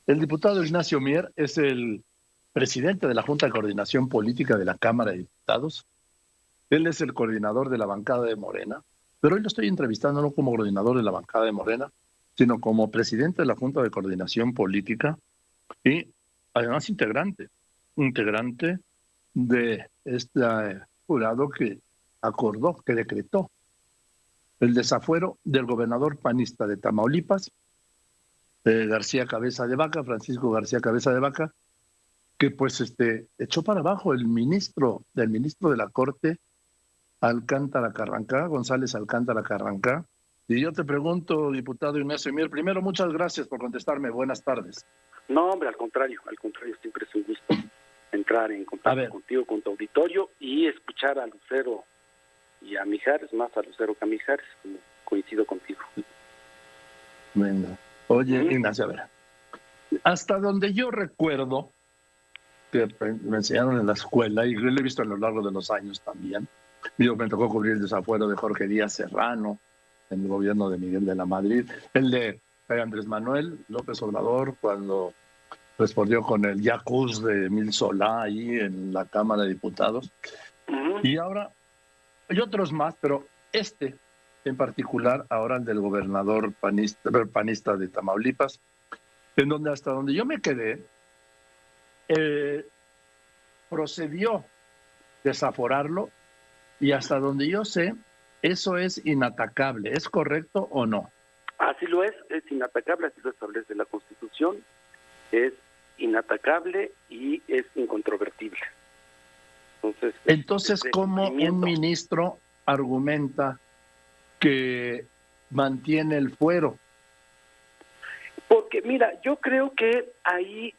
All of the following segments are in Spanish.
El diputado Ignacio Mier es el presidente de la Junta de Coordinación Política de la Cámara de Diputados. Él es el coordinador de la bancada de Morena, pero hoy lo estoy entrevistando no como coordinador de la bancada de Morena, sino como presidente de la Junta de Coordinación Política y además integrante de este jurado que acordó, que decretó el desafuero del gobernador panista de Tamaulipas, García Cabeza de Vaca, Francisco García Cabeza de Vaca, que pues echó para abajo el ministro de la Corte, Alcántara Carrancá, González Alcántara Carrancá. Y yo te pregunto, diputado Ignacio Mier, primero, muchas gracias por contestarme. Buenas tardes. No, hombre, al contrario, siempre es un gusto entrar en contacto contigo, con tu auditorio y escuchar a Lucero y a Mijares, más a Lucero que a Mijares, como coincido contigo. Venga. Oye, Ignacio, a ver, hasta donde yo recuerdo, que me enseñaron en la escuela, y lo he visto a lo largo de los años también, me tocó cubrir el desafuero de Jorge Díaz Serrano, en el gobierno de Miguel de la Madrid, el de Andrés Manuel López Obrador, cuando respondió con el Yacuz de Emil Solá ahí en la Cámara de Diputados. Y ahora hay otros más, pero en particular, ahora el del gobernador panista de Tamaulipas, en donde hasta donde yo me quedé, procedió desaforarlo y hasta donde yo sé, eso es inatacable. ¿Es correcto o no? Así lo es inatacable, así lo establece la Constitución, es inatacable y es incontrovertible. Entonces, ¿cómo un ministro argumenta que mantiene el fuero? Porque, mira, yo creo que ahí,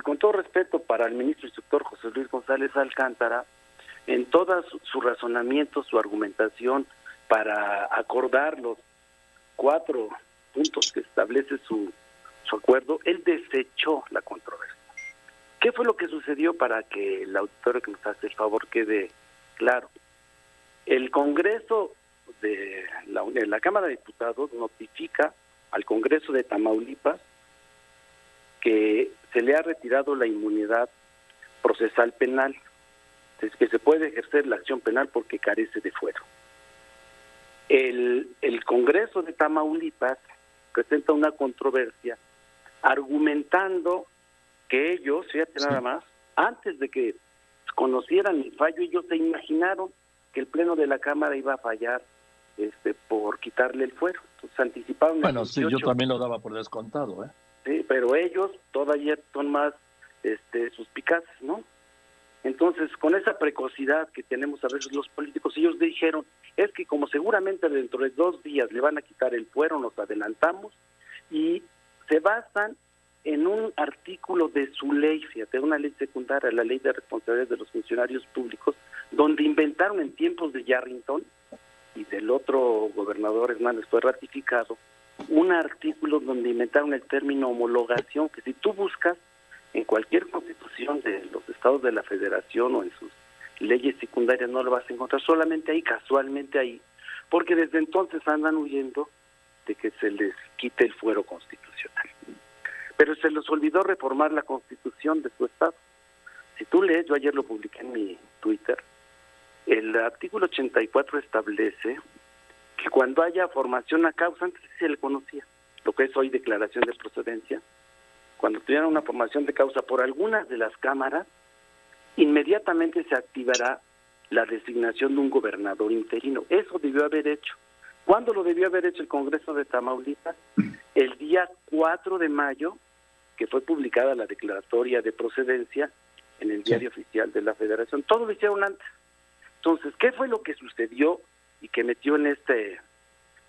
con todo respeto para el ministro instructor José Luis González Alcántara, en todo su razonamiento, su argumentación para acordar los 4 puntos que establece su acuerdo, él desechó la controversia. ¿Qué fue lo que sucedió para que el auditorio que nos hace el favor quede claro? El Congreso de la Cámara de Diputados notifica al Congreso de Tamaulipas que se le ha retirado la inmunidad procesal penal, es que se puede ejercer la acción penal porque carece de fuero. El Congreso de Tamaulipas presenta una controversia argumentando que ellos, fíjate nada más, antes de que conocieran el fallo, ellos se imaginaron que el Pleno de la Cámara iba a fallar por quitarle el fuero. Entonces anticiparon. Bueno, sí, yo también lo daba por descontado, ¿eh? Sí, pero ellos todavía son más suspicaces, ¿no? Entonces, con esa precocidad que tenemos a veces los políticos, ellos dijeron, es que como seguramente dentro de 2 días le van a quitar el fuero, nos adelantamos, y se basan en un artículo de su ley, fíjate, una ley secundaria, la Ley de Responsabilidad de los Funcionarios Públicos, donde inventaron en tiempos de Yarrington y del otro gobernador Hernández fue ratificado, un artículo donde inventaron el término homologación, que si tú buscas en cualquier constitución de los estados de la federación o en sus leyes secundarias no lo vas a encontrar, solamente ahí, casualmente ahí, porque desde entonces andan huyendo de que se les quite el fuero constitucional. Pero se les olvidó reformar la constitución de su estado. Si tú lees, yo ayer lo publiqué en mi Twitter, el artículo 84 establece que cuando haya formación a causa, antes se le conocía, lo que es hoy declaración de procedencia, cuando tuvieran una formación de causa por algunas de las cámaras, inmediatamente se activará la designación de un gobernador interino. Eso debió haber hecho. ¿Cuándo lo debió haber hecho el Congreso de Tamaulipas? El día 4 de mayo, que fue publicada la declaratoria de procedencia en el Diario Oficial de la Federación. Todo lo hicieron antes. Entonces, ¿qué fue lo que sucedió y que metió en esta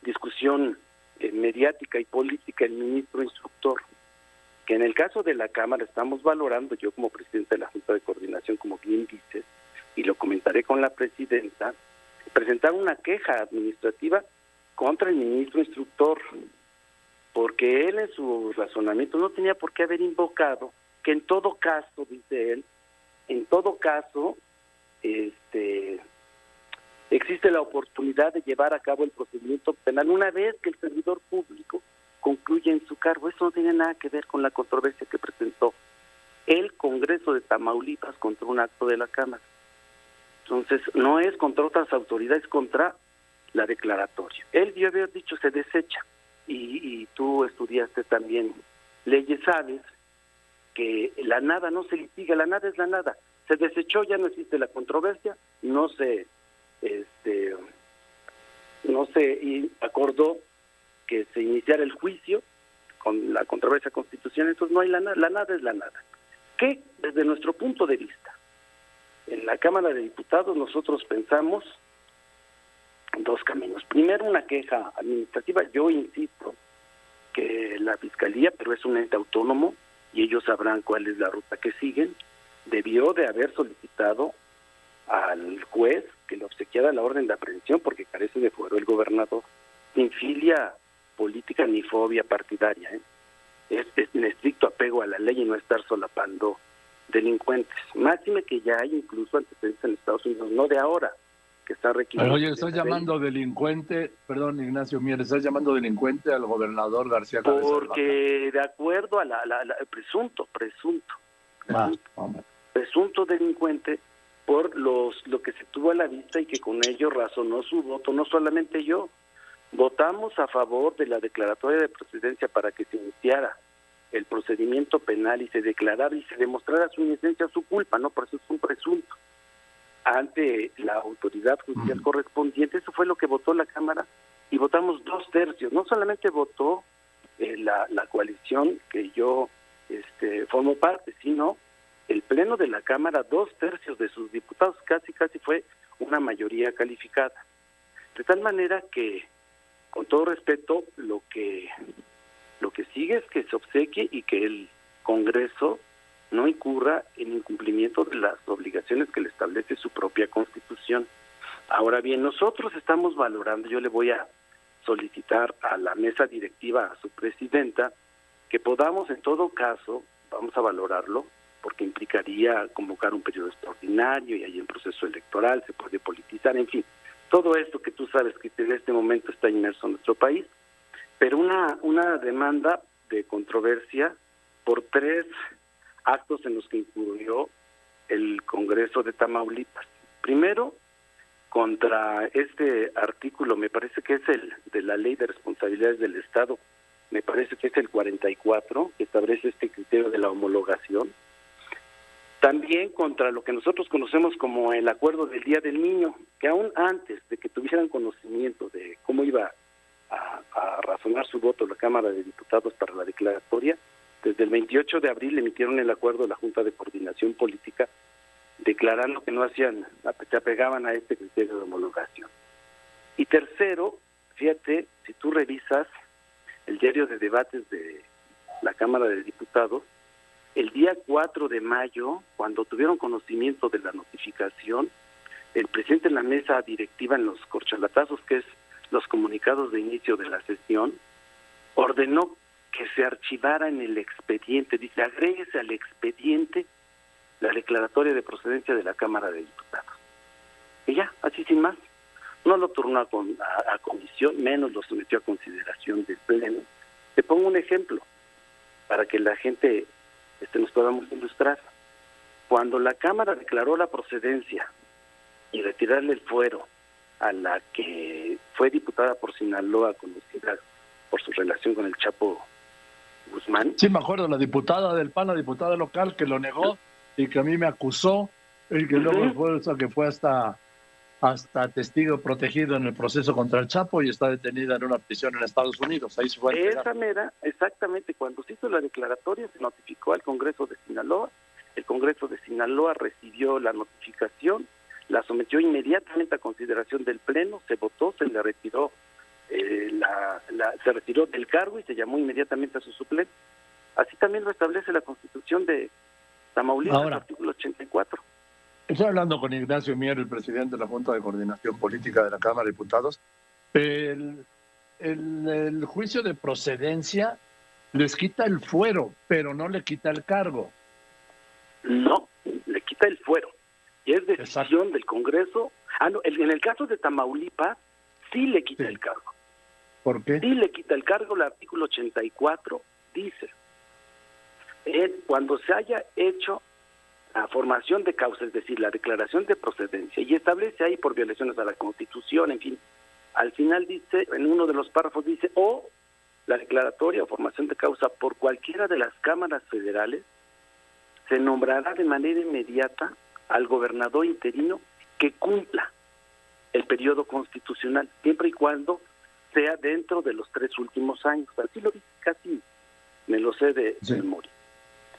discusión mediática y política el ministro instructor? Que en el caso de la Cámara estamos valorando, yo como presidente de la Junta de Coordinación, como bien dices, y lo comentaré con la presidenta, presentar una queja administrativa contra el ministro instructor, porque él en su razonamiento no tenía por qué haber invocado que en todo caso, dice él, en todo caso, existe la oportunidad de llevar a cabo el procedimiento penal una vez que el servidor público concluye en su cargo. Eso no tiene nada que ver con la controversia que presentó el Congreso de Tamaulipas contra un acto de la Cámara. Entonces, no es contra otras autoridades, contra la declaratoria. Él debió haber dicho se desecha, y tú estudiaste también leyes, sabes que la nada no se litiga, la nada es la nada. Se desechó, ya no existe la controversia, no se acordó que se iniciara el juicio con la controversia constitucional, entonces no hay la nada es la nada. Que desde nuestro punto de vista, en la Cámara de Diputados nosotros pensamos dos caminos. Primero, una queja administrativa. Yo insisto que la Fiscalía, pero es un ente autónomo y ellos sabrán cuál es la ruta que siguen, debió de haber solicitado al juez que le obsequiara la orden de aprehensión porque carece de fuero el gobernador, sin filia política ni fobia partidaria, es en estricto apego a la ley y no estar solapando delincuentes. Máxime que ya hay incluso antecedentes en Estados Unidos, no de ahora, que está requiriendo. Oye, estás llamando delincuente, perdón, Ignacio Mier, estás llamando delincuente al gobernador García Cabeza de Vaca. Porque de acuerdo a presunto delincuente por lo que se tuvo a la vista y que con ello razonó su voto. No solamente yo, votamos a favor de la declaratoria de procedencia para que se iniciara el procedimiento penal y se declarara y se demostrara su inocencia o su culpa, no, por eso es un presunto, ante la autoridad judicial correspondiente. Eso fue lo que votó la Cámara, y votamos 2/3. No solamente votó la coalición que yo formo parte, sino el Pleno de la Cámara, 2/3 de sus diputados, casi fue una mayoría calificada. De tal manera que, con todo respeto, lo que sigue es que se obsequie y que el Congreso no incurra en incumplimiento de las obligaciones que le establece su propia Constitución. Ahora bien, nosotros estamos valorando, yo le voy a solicitar a la mesa directiva, a su presidenta, que podamos, en todo caso, vamos a valorarlo, porque implicaría convocar un periodo extraordinario y hay un proceso electoral, se puede politizar, en fin, todo esto que tú sabes que en este momento está inmerso en nuestro país, pero una demanda de controversia por 3 actos en los que incurrió el Congreso de Tamaulipas. Primero, contra este artículo, me parece que es el de la Ley de Responsabilidades del Estado, me parece que es el 44, que establece este criterio de la homologación. También contra lo que nosotros conocemos como el acuerdo del Día del Niño, que aún antes de que tuvieran conocimiento de cómo iba a razonar su voto la Cámara de Diputados para la declaratoria, desde el 28 de abril emitieron el acuerdo de la Junta de Coordinación Política, declarando que no se apegaban a este criterio de homologación. Y tercero, fíjate, si tú revisas el diario de debates de la Cámara de Diputados, el día 4 de mayo, cuando tuvieron conocimiento de la notificación, el presidente en la mesa directiva, en los corchalatazos, que es los comunicados de inicio de la sesión, ordenó que se archivara en el expediente, dice, agréguese al expediente la declaratoria de procedencia de la Cámara de Diputados. Y ya, así sin más. No lo turnó a comisión, menos lo sometió a consideración del Pleno. Te pongo un ejemplo, para que la gente nos podamos ilustrar. Cuando la Cámara declaró la procedencia y retirarle el fuero a la que fue diputada por Sinaloa, conocida por su relación con el Chapo Guzmán. Sí, me acuerdo, la diputada del PAN, la diputada local, que lo negó y que a mí me acusó, y que luego fue hasta testigo protegido en el proceso contra el Chapo y está detenida en una prisión en Estados Unidos. Ahí se fue a entregar. Esa mera, exactamente, cuando se hizo la declaratoria se notificó al Congreso de Sinaloa, el Congreso de Sinaloa recibió la notificación, la sometió inmediatamente a consideración del Pleno, se votó, se le retiró se retiró del cargo y se llamó inmediatamente a su suplente. Así también lo establece la Constitución de Tamaulipas, el artículo 84. Estoy hablando con Ignacio Mier, el presidente de la Junta de Coordinación Política de la Cámara de Diputados. El juicio de procedencia les quita el fuero, pero no le quita el cargo. No, le quita el fuero. Y es decisión del Congreso. No, en el caso de Tamaulipas, sí le quita el cargo. ¿Por qué? Y le quita el cargo. El artículo 84 dice, cuando se haya hecho la formación de causa, es decir, la declaración de procedencia, y establece ahí por violaciones a la Constitución, en fin, al final dice, en uno de los párrafos dice, o la declaratoria o formación de causa por cualquiera de las cámaras federales, se nombrará de manera inmediata al gobernador interino que cumpla el periodo constitucional, siempre y cuando sea dentro de los 3 últimos años. Así lo dice, casi me lo sé de memoria.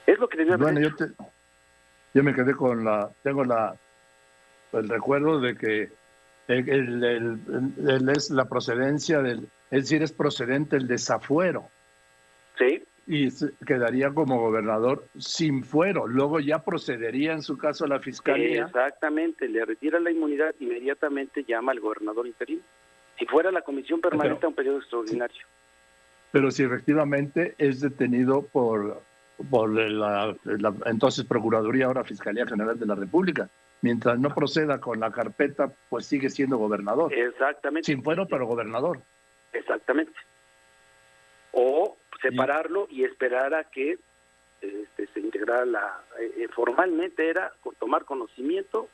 Es lo que debió haber hecho. Yo me quedé con tengo el recuerdo de que él es la procedencia es decir, es procedente el desafuero. Sí. Y quedaría como gobernador sin fuero. Luego ya procedería en su caso a la fiscalía. Exactamente, le retira la inmunidad, inmediatamente llama al gobernador interino. Si fuera la comisión permanente a un periodo extraordinario. Sí. Pero si efectivamente es detenido por la entonces Procuraduría, ahora Fiscalía General de la República. Mientras no proceda con la carpeta, pues sigue siendo gobernador. Exactamente. Sin fuero, pero gobernador. Exactamente. O separarlo y esperar a que se integrara formalmente era tomar conocimiento,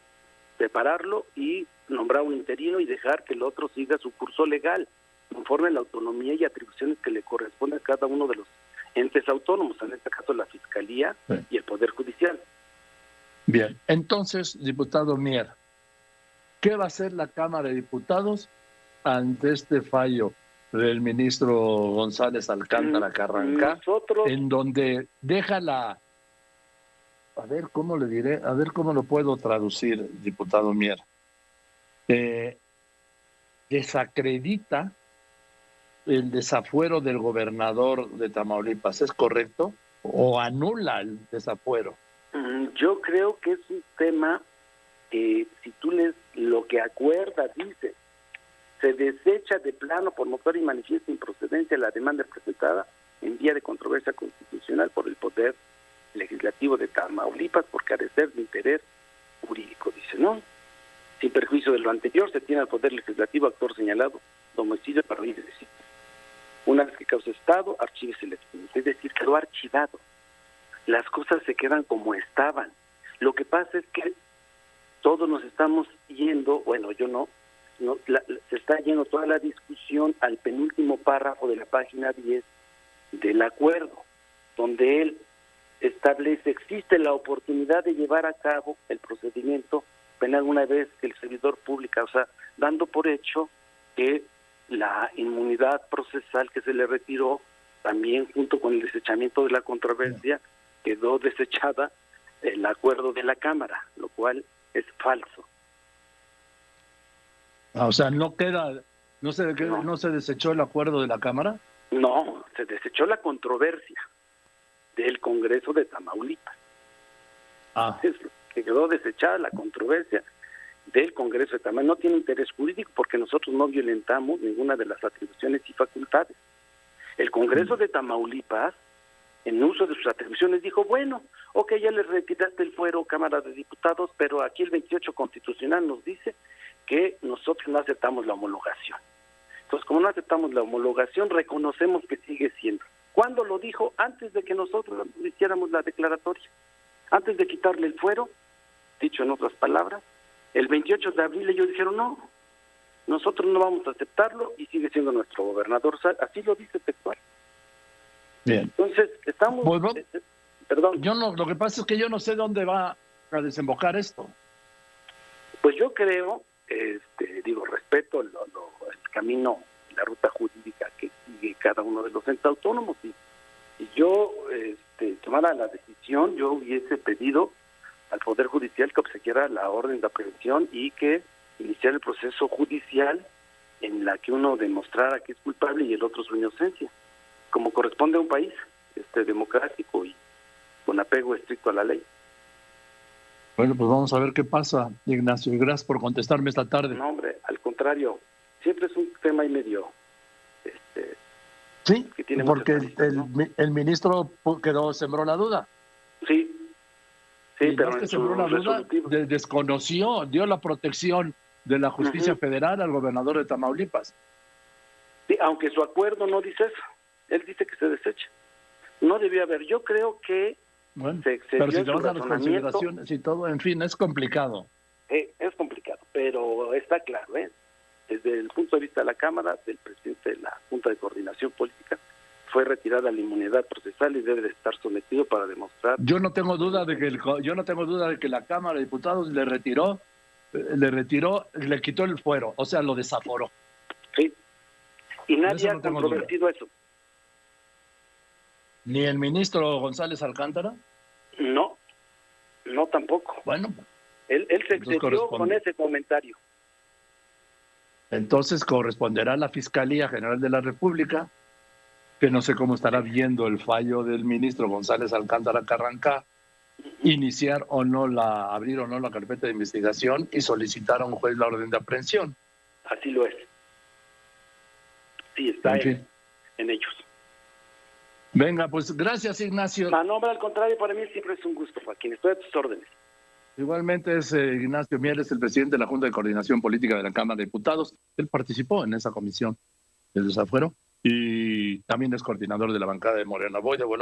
separarlo y nombrar un interino y dejar que el otro siga su curso legal, conforme a la autonomía y atribuciones que le corresponden a cada uno de los entes autónomos, en este caso la Fiscalía y el Poder Judicial. Bien, entonces, diputado Mier, ¿qué va a hacer la Cámara de Diputados ante este fallo del ministro González Alcántara Carranca, en donde deja a ver cómo le diré, a ver cómo lo puedo traducir, diputado Mier, desacredita el desafuero del gobernador de Tamaulipas, ¿es correcto? ¿O anula el desafuero? Yo creo que es un tema que, si tú lees lo que acuerda, dice, se desecha de plano por notoria y manifiesta improcedencia la demanda presentada en vía de controversia constitucional por el Poder Legislativo de Tamaulipas por carecer de interés jurídico, dice, ¿no? Sin perjuicio de lo anterior, se tiene al Poder Legislativo actor señalado domicilio para oír decir. Una vez que causa estado, archívese el expediente, es decir, quedó archivado. Las cosas se quedan como estaban. Lo que pasa es que todos nos estamos yendo, bueno, yo no, se está yendo toda la discusión al penúltimo párrafo de la página 10 del acuerdo, donde él establece, existe la oportunidad de llevar a cabo el procedimiento penal una vez que el servidor público, o sea, dando por hecho que la inmunidad procesal que se le retiró, también junto con el desechamiento de la controversia, quedó desechada el acuerdo de la Cámara, lo cual es falso. O sea, no se desechó el acuerdo de la Cámara. No, se desechó la controversia del Congreso de Tamaulipas. Es que quedó desechada la controversia del Congreso de Tamaulipas. No tiene interés jurídico porque nosotros no violentamos ninguna de las atribuciones y facultades. El Congreso de Tamaulipas, en uso de sus atribuciones, dijo, bueno, ok, ya le retiraste el fuero, Cámara de Diputados, pero aquí el 28 constitucional nos dice que nosotros no aceptamos la homologación. Entonces, como no aceptamos la homologación, reconocemos que sigue siendo. ¿Cuándo lo dijo? Antes de que nosotros hiciéramos la declaratoria. Antes de quitarle el fuero, dicho en otras palabras, el 28 de abril ellos dijeron, no, nosotros no vamos a aceptarlo y sigue siendo nuestro gobernador. Así lo dice textual. Bien. Entonces, estamos... Bueno, perdón. Lo que pasa es que yo no sé dónde va a desembocar esto. Pues yo creo, respeto el camino, la ruta jurídica que sigue cada uno de los entes autónomos. Y yo tomara la decisión, yo hubiese pedido al Poder Judicial que obsequiara la orden de aprehensión y que iniciara el proceso judicial en la que uno demostrara que es culpable y el otro su inocencia, como corresponde a un país democrático y con apego estricto a la ley. Bueno, pues vamos a ver qué pasa, Ignacio, y gracias por contestarme esta tarde. No, hombre, al contrario, siempre es un tema y medio... sí, que tiene porque aristas, ¿no? el ministro sembró la duda. Sí, pero que sembró la duda, desconoció, dio la protección de la justicia federal al gobernador de Tamaulipas. Sí, aunque su acuerdo no dice eso, él dice que se desecha. No debió haber. Yo creo que Bueno, se excedió pero si en te su vas a las razonamiento. consideraciones y todo, en fin, es complicado. Es complicado, pero está claro, desde el punto de vista de la Cámara, del presidente de la Junta de Coordinación Política, fue retirada la inmunidad procesal y debe de estar sometido para demostrar. Yo no tengo duda de que la Cámara de Diputados le quitó el fuero, o sea, lo desaforó. Sí, y nadie Eso ha no tengo controvertido eso. Ni el ministro González Alcántara. No tampoco. Bueno, Él se excedió con ese comentario. Entonces corresponderá a la Fiscalía General de la República, que no sé cómo estará viendo el fallo del ministro González Alcántara Carrancá, abrir o no la carpeta de investigación y solicitar a un juez la orden de aprehensión. Así lo es. Sí, está en ellos. Venga, pues gracias, Ignacio. No, al contrario, para mí siempre es un gusto, Joaquín. Estoy a tus órdenes. Igualmente es Ignacio Mieres, el presidente de la Junta de Coordinación Política de la Cámara de Diputados. Él participó en esa comisión del desafuero y también es coordinador de la bancada de Morena. Voy de volada.